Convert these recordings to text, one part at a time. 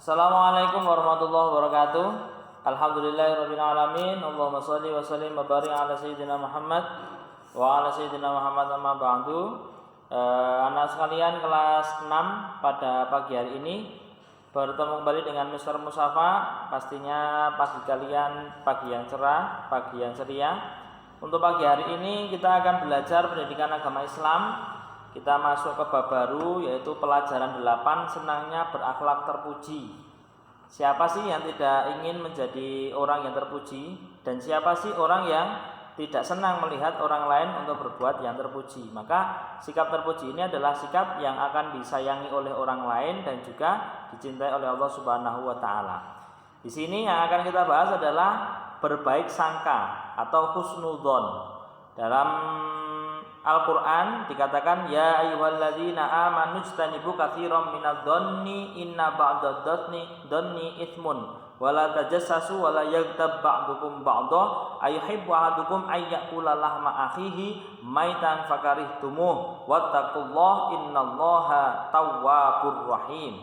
Assalamualaikum warahmatullahi wabarakatuh. Alhamdulillahirabbil alamin. Allahumma shalli wa sallim wa barik ala sayyidina Muhammad wa ala sayyidina Muhammad amma ba'du. Anak sekalian kelas 6 pada pagi hari ini bertemu kembali dengan Mr. Musafa. Pastinya pagi kalian pagi yang cerah, pagi yang ceria. Untuk pagi hari ini kita akan belajar pendidikan agama Islam. Kita masuk ke bab baru, yaitu pelajaran 8, senangnya berakhlak terpuji. Siapa sih yang tidak ingin menjadi orang yang terpuji? Dan siapa sih orang yang tidak senang melihat orang lain untuk berbuat yang terpuji? Maka sikap terpuji ini adalah sikap yang akan disayangi oleh orang lain dan juga dicintai oleh Allah Subhanahu wa taala. Di sini yang akan kita bahas adalah berbaik sangka atau husnudzon. Dalam Al-Quran dikatakan ya ayyuhalladzina amanu ijtanibu katsiran minadh-dhanni inna ba'dadh-dhanni itsmun wala tajassasu wala yaghtab ba'dukum ba'dha ayuhibbu ahadukum ayyakula lahma akhihi maitan fakarihtumuh wattaqullaha innallaha tawwabur rahim.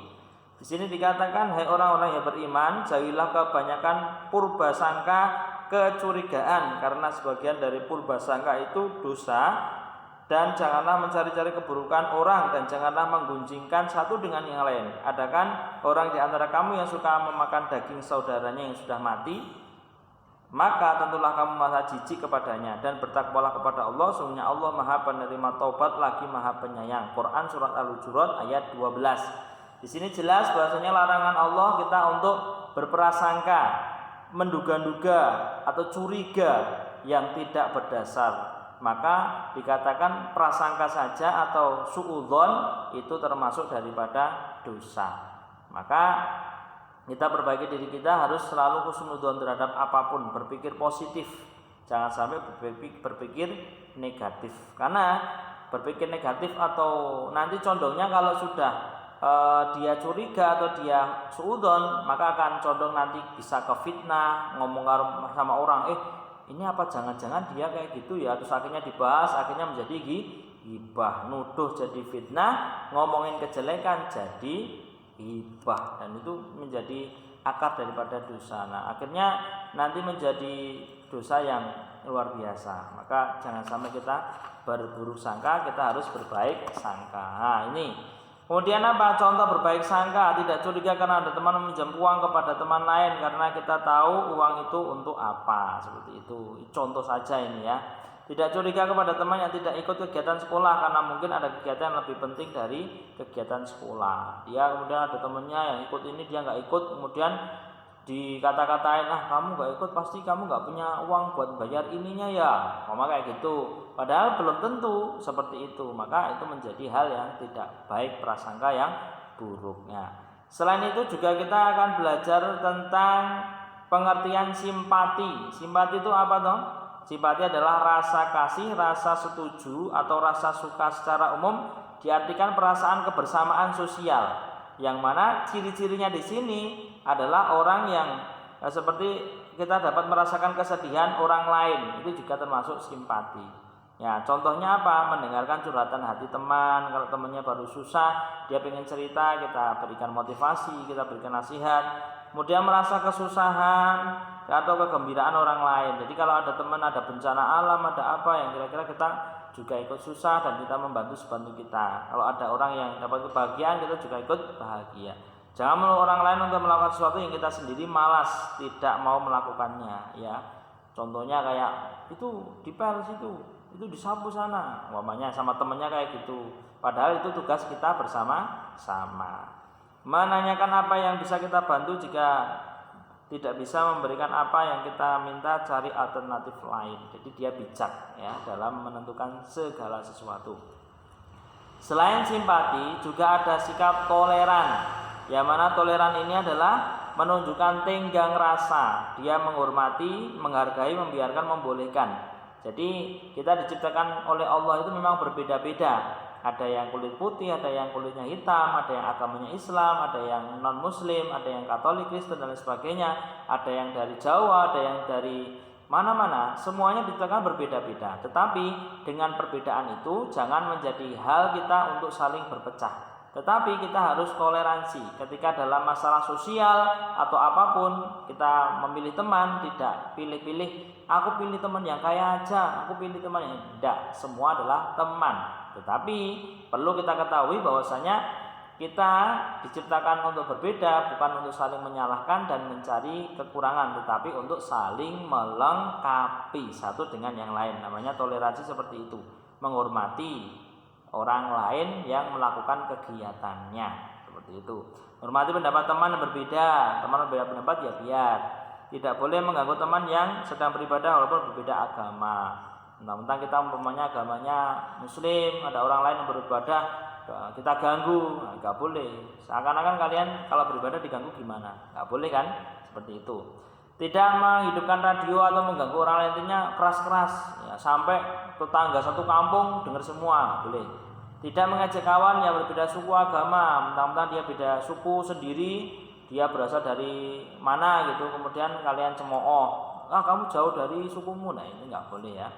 Di sini dikatakan hai orang-orang yang beriman, jauhilah kebanyakan purba sangka, kecurigaan, karena sebagian dari purba sangka itu dosa. Dan janganlah mencari-cari keburukan orang, dan janganlah menggunjingkan satu dengan yang lain. Adakan orang di antara kamu yang suka memakan daging saudaranya yang sudah mati, maka tentulah kamu merasa jijik kepadanya, dan bertakwalah kepada Allah, sesungguhnya Allah Maha Penerima Taubat lagi Maha Penyayang. Quran surat Al-Hujurat ayat 12. Di sini jelas bahwasanya larangan Allah kita untuk berprasangka, menduga-duga atau curiga yang tidak berdasar. Maka dikatakan prasangka saja atau suudzon itu termasuk daripada dosa. Maka kita perbaiki diri kita, harus selalu husnudzon terhadap apapun, berpikir positif, jangan sampai berpikir negatif. Karena berpikir negatif atau nanti condongnya kalau sudah dia curiga atau dia suudzon, maka akan condong nanti bisa ke fitnah, ngomong sama orang, ini apa jangan-jangan dia kayak gitu ya, terus akhirnya dibahas, akhirnya menjadi ghibah, nuduh jadi fitnah, ngomongin kejelekan jadi ghibah, dan itu menjadi akar daripada dosa. Nah, akhirnya nanti menjadi dosa yang luar biasa. Maka jangan sampai kita berburuk sangka, kita harus berbaik sangka. Nah, ini kemudian apa? Contoh berbaik sangka, tidak curiga karena ada teman meminjam uang kepada teman lain karena kita tahu uang itu untuk apa, seperti itu. Contoh saja ini ya. Tidak curiga kepada teman yang tidak ikut kegiatan sekolah karena mungkin ada kegiatan yang lebih penting dari kegiatan sekolah. Dia kemudian ada temannya yang ikut ini, dia nggak ikut, kemudian dikata-katain, kamu nggak ikut pasti kamu nggak punya uang buat bayar ininya ya, kayak gitu. Padahal belum tentu seperti itu. Maka itu menjadi hal yang tidak baik, prasangka yang buruknya. Selain itu juga kita akan belajar tentang pengertian simpati. Simpati itu apa dong? Simpati adalah rasa kasih, rasa setuju atau rasa suka secara umum, diartikan perasaan kebersamaan sosial. Yang mana ciri-cirinya di sini adalah orang yang seperti kita dapat merasakan kesedihan orang lain, itu juga termasuk simpati. Ya, contohnya apa? Mendengarkan curhatan hati teman. Kalau temannya baru susah, dia pengen cerita, kita berikan motivasi, kita berikan nasihat. Kemudian merasa kesusahan atau kegembiraan orang lain. Jadi kalau ada teman ada bencana alam, ada apa yang kira-kira kita juga ikut susah dan kita membantu sebantu kita. Kalau ada orang yang dapat kebahagiaan, kita juga ikut bahagia. Jangan menurut orang lain untuk melakukan sesuatu yang kita sendiri malas, tidak mau melakukannya. Ya, contohnya kayak itu dipel situ, itu disapu sana, umpamanya sama temennya kayak gitu. Padahal itu tugas kita bersama-sama. Menanyakan apa yang bisa kita bantu, jika tidak bisa memberikan apa yang kita minta, cari alternatif lain. Jadi dia bijak ya dalam menentukan segala sesuatu. Selain simpati juga ada sikap toleran. Yang mana toleran ini adalah menunjukkan tenggang rasa. Dia menghormati, menghargai, membiarkan, membolehkan. Jadi kita diciptakan oleh Allah itu memang berbeda-beda. Ada yang kulit putih, ada yang kulitnya hitam, ada yang agamanya Islam, ada yang non Muslim, ada yang Katolik, Kristen dan lain sebagainya, ada yang dari Jawa, ada yang dari mana-mana. Semuanya diciptakan berbeda-beda. Tetapi dengan perbedaan itu jangan menjadi hal kita untuk saling berpecah. Tetapi kita harus toleransi ketika dalam masalah sosial atau apapun kita memilih teman, tidak pilih-pilih. Aku pilih teman yang kaya aja, aku pilih teman yang tidak. Semua adalah teman. Tetapi perlu kita ketahui bahwasanya kita diciptakan untuk berbeda, bukan untuk saling menyalahkan dan mencari kekurangan, tetapi untuk saling melengkapi satu dengan yang lain. Namanya toleransi seperti itu, menghormati orang lain yang melakukan kegiatannya, seperti itu. Hormati pendapat teman yang berbeda, teman berbeda pendapat ya biar. Tidak boleh mengganggu teman yang sedang beribadah walaupun berbeda agama. Mentang-mentang kita umpamanya agamanya Muslim, ada orang lain yang beribadah, kita ganggu, nggak boleh. Seakan-akan kalian kalau beribadah diganggu gimana? Nggak boleh kan? Seperti itu. Tidak menghidupkan radio atau mengganggu orang lain, intinya keras-keras ya, sampai tetangga satu kampung dengar semua, boleh. Tidak mengejek kawan yang berbeda suku agama, mentang-mentang dia beda suku sendiri, dia berasal dari mana gitu, kemudian kalian cemooh, kamu jauh dari sukumu, nah ini nggak boleh ya.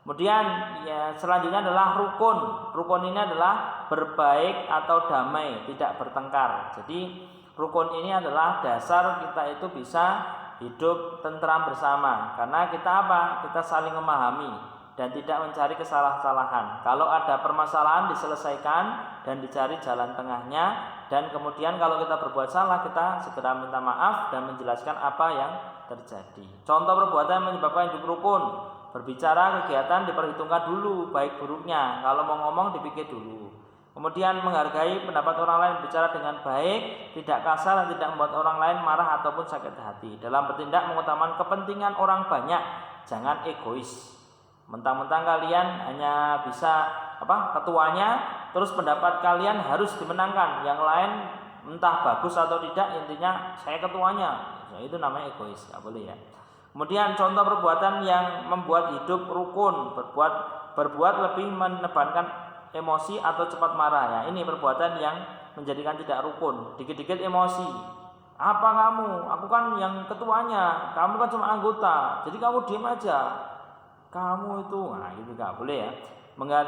Kemudian ya selanjutnya adalah rukun. Rukun ini adalah berbaik atau damai, tidak bertengkar. Jadi rukun ini adalah dasar kita itu bisa hidup tentram bersama. Karena kita apa? Kita saling memahami dan tidak mencari kesalahan-kesalahan. Kalau ada permasalahan diselesaikan dan dicari jalan tengahnya. Dan kemudian kalau kita berbuat salah, kita segera minta maaf dan menjelaskan apa yang terjadi. Contoh perbuatan yang menyebabkan hidup rukun. Berbicara kegiatan diperhitungkan dulu baik buruknya. Kalau mau ngomong dipikir dulu. Kemudian menghargai pendapat orang lain, bicara dengan baik, tidak kasar dan tidak membuat orang lain marah ataupun sakit hati. Dalam bertindak mengutamakan kepentingan orang banyak, jangan egois. Mentang-mentang kalian hanya bisa ketuanya, terus pendapat kalian harus dimenangkan. Yang lain entah bagus atau tidak, intinya saya ketuanya. Nah, itu namanya egois, nggak boleh ya. Kemudian contoh perbuatan yang membuat hidup rukun, berbuat lebih menebankan emosi atau cepat marah ya. Ini perbuatan yang menjadikan tidak rukun. Dikit-dikit emosi. Apa kamu? Aku kan yang ketuanya. Kamu kan cuma anggota. Jadi kamu diam aja. Kamu itu, nah itu nggak boleh ya.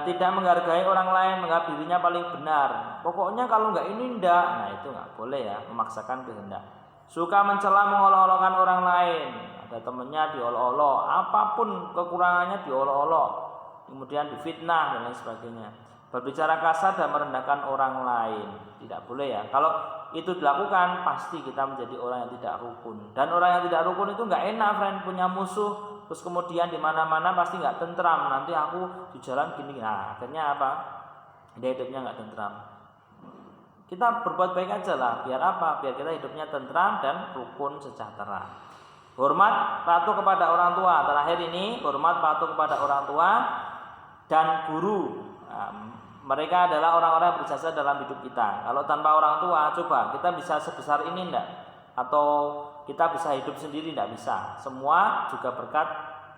Tidak menghargai orang lain, menganggap dirinya paling benar. Pokoknya kalau nggak ini ndak. Nah itu nggak boleh ya, memaksakan kehendak. Suka mencela mengolok-olokkan orang lain. Ada temennya diolok-olok, apapun kekurangannya diolok-olok. Kemudian difitnah dan lain sebagainya. Berbicara kasar dan merendahkan orang lain tidak boleh ya. Kalau itu dilakukan pasti kita menjadi orang yang tidak rukun. Dan orang yang tidak rukun itu nggak enak, friend, punya musuh. Terus kemudian di mana-mana pasti nggak tentram. Nanti aku di jalan gini, nah akhirnya apa? Dia hidupnya nggak tentram. Kita berbuat baik aja lah. Biar apa? Biar kita hidupnya tentram dan rukun sejahtera. Hormat patuh kepada orang tua. Terakhir ini hormat patuh kepada orang tua dan guru. Mereka adalah orang-orang yang berjasa dalam hidup kita. Kalau tanpa orang tua, coba kita bisa sebesar ini enggak? Atau kita bisa hidup sendiri? Enggak bisa. Semua juga berkat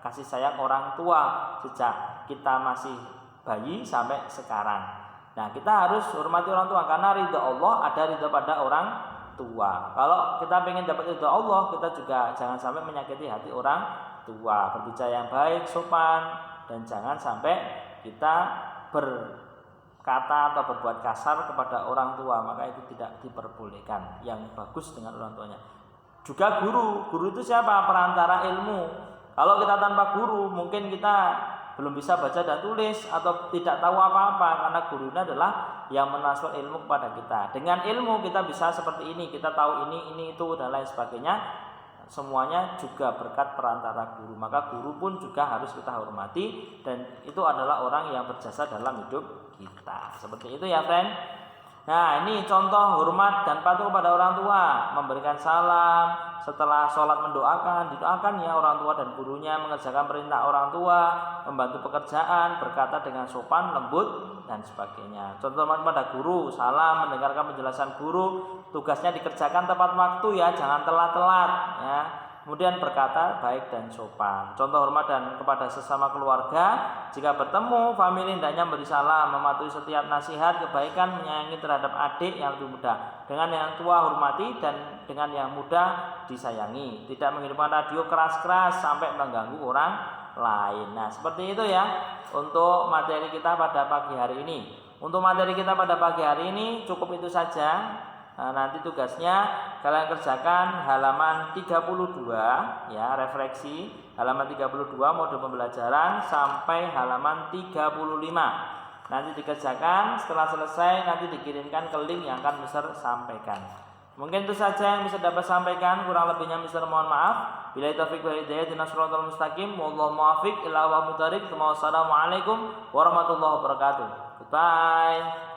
kasih sayang orang tua sejak kita masih bayi sampai sekarang. Nah, kita harus hormati orang tua karena ridha Allah ada ridha pada orang tua. Kalau kita ingin dapat ridha Allah, kita juga jangan sampai menyakiti hati orang tua. Berbicara yang baik, sopan, dan jangan sampai kita berkata atau berbuat kasar kepada orang tua, maka itu tidak diperbolehkan. Yang bagus dengan orang tuanya. Juga guru itu siapa? Perantara ilmu. Kalau kita tanpa guru, mungkin kita belum bisa baca dan tulis atau tidak tahu apa-apa, karena guru ini adalah yang menansur ilmu kepada kita. Dengan ilmu kita bisa seperti ini, kita tahu ini itu dan lain sebagainya. Semuanya juga berkat perantara guru. Maka guru pun juga harus kita hormati dan itu adalah orang yang berjasa dalam hidup kita. Seperti itu ya, friend. Nah, ini contoh hormat dan patuh kepada orang tua. Memberikan salam, setelah sholat didoakan ya orang tua dan gurunya, mengerjakan perintah orang tua, membantu pekerjaan, berkata dengan sopan, lembut, dan sebagainya. Contoh hormat pada guru, salam, mendengarkan penjelasan guru, tugasnya dikerjakan tepat waktu ya, jangan telat-telat ya. Kemudian berkata baik dan sopan. Contoh hormat dan kepada sesama keluarga, jika bertemu famili hendaknya beri salam, mematuhi setiap nasihat kebaikan, menyayangi terhadap adik yang lebih muda. Dengan yang tua hormati dan dengan yang muda disayangi. Tidak menghidupkan radio keras-keras sampai mengganggu orang lain. Nah, seperti itu ya untuk materi kita pada pagi hari ini. Untuk materi kita pada pagi hari ini cukup itu saja. Nanti tugasnya kalian kerjakan halaman 32 ya, refleksi halaman 32 mode pembelajaran sampai halaman 35. Nanti dikerjakan, setelah selesai nanti dikirimkan ke link yang akan Mister sampaikan. Mungkin itu saja yang bisa dapat sampaikan, kurang lebihnya Mister mohon maaf. Billahi taufiq wal hidayah, ihdinas shiratal mustaqim, wallahu muwaffiq ila aqwamit thoriq. Wassalamualaikum warahmatullahi wabarakatuh. Goodbye.